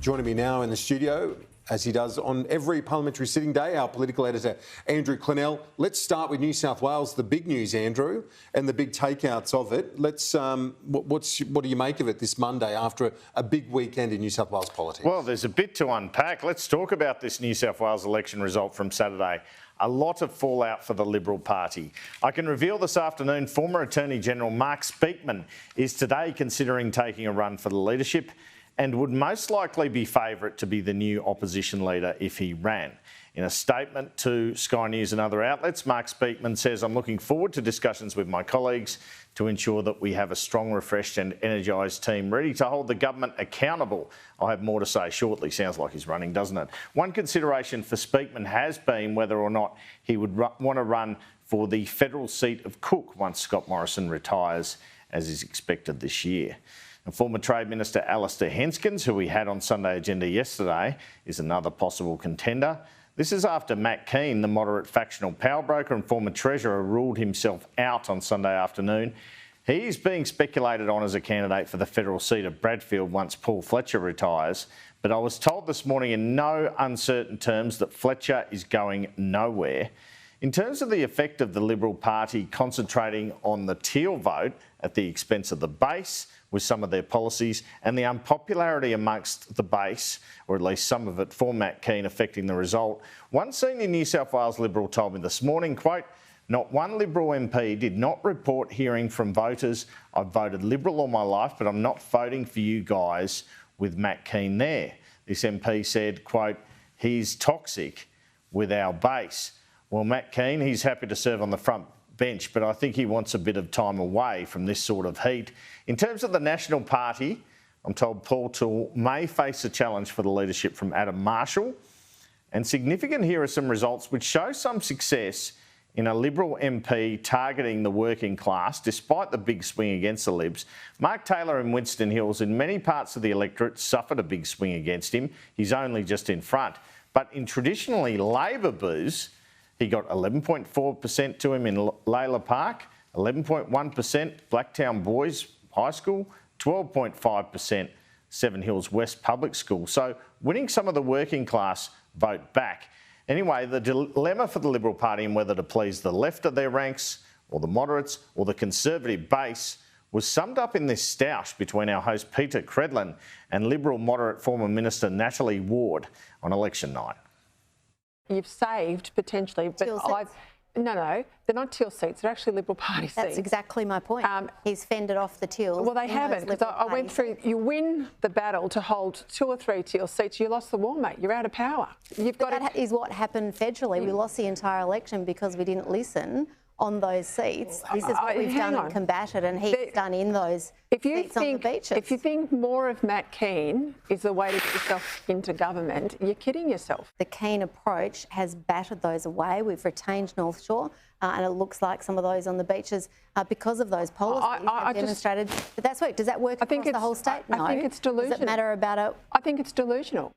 Joining me now in the studio, as he does on every parliamentary sitting day, our political editor, Andrew Clennell. Let's start with New South Wales, the big news, Andrew, and the big takeouts of it. What do you make of it this Monday after a big weekend in New South Wales politics? Well, there's a bit to unpack. Let's talk about this New South Wales election result from Saturday. A lot of fallout for the Liberal Party. I can reveal this afternoon former Attorney-General Mark Speakman is today considering taking a run for the leadership and would most likely be favourite to be the new opposition leader if he ran. In a statement to Sky News and other outlets, Mark Speakman says, "I'm looking forward to discussions with my colleagues to ensure that we have a strong, refreshed and energised team ready to hold the government accountable. I'll have more to say shortly." Sounds like he's running, doesn't it? One consideration for Speakman has been whether or not he would want to run for the federal seat of Cook once Scott Morrison retires, as is expected this year. And former Trade Minister Alistair Henskins, who we had on Sunday Agenda yesterday, is another possible contender. This is after Matt Keane, the moderate factional power broker and former Treasurer, ruled himself out on Sunday afternoon. He's being speculated on as a candidate for the federal seat of Bradfield once Paul Fletcher retires. But I was told this morning in no uncertain terms that Fletcher is going nowhere. In terms of the effect of the Liberal Party concentrating on the teal vote at the expense of the base with some of their policies and the unpopularity amongst the base, or at least some of it, for Matt Keane affecting the result, one senior New South Wales Liberal told me this morning, quote, "Not one Liberal MP did not report hearing from voters. I've voted Liberal all my life, but I'm not voting for you guys with Matt Keane there." This MP said, quote, "He's toxic with our base." Well, Matt Keane, he's happy to serve on the front bench, but I think he wants a bit of time away from this sort of heat. In terms of the National Party, I'm told Paul Toole may face a challenge for the leadership from Adam Marshall. And significant here are some results which show some success in a Liberal MP targeting the working class, despite the big swing against the Libs. Mark Taylor in Winston Hills, in many parts of the electorate, suffered a big swing against him. He's only just in front. But in traditionally Labor boos, he got 11.4% to him in Layla Park, 11.1% Blacktown Boys High School, 12.5% Seven Hills West Public School. So winning some of the working class vote back. Anyway, the dilemma for the Liberal Party and whether to please the left of their ranks or the moderates or the Conservative base was summed up in this stoush between our host Peter Credlin and Liberal moderate former Minister Natalie Ward on election night. You've saved potentially, but no, they're not teal seats. They're actually Liberal Party seats. That's exactly my point. He's fended off the teals. Well, they haven't, because I went through. You win the battle to hold 2 or 3 teal seats. You lost the war, mate. You're out of power. That is what happened federally. We lost the entire election because we didn't listen on those seats. This is what we've done and combated, and he's done in those seats on the beaches. If you think more of Matt Keane is the way to get yourself into government, you're kidding yourself. The Keane approach has battered those away. We've retained North Shore, and it looks like some of those on the beaches, because of those policies, have demonstrated that that's worked. Does that work across the whole state? No. I think it's delusional. Does it matter about it? I think it's delusional.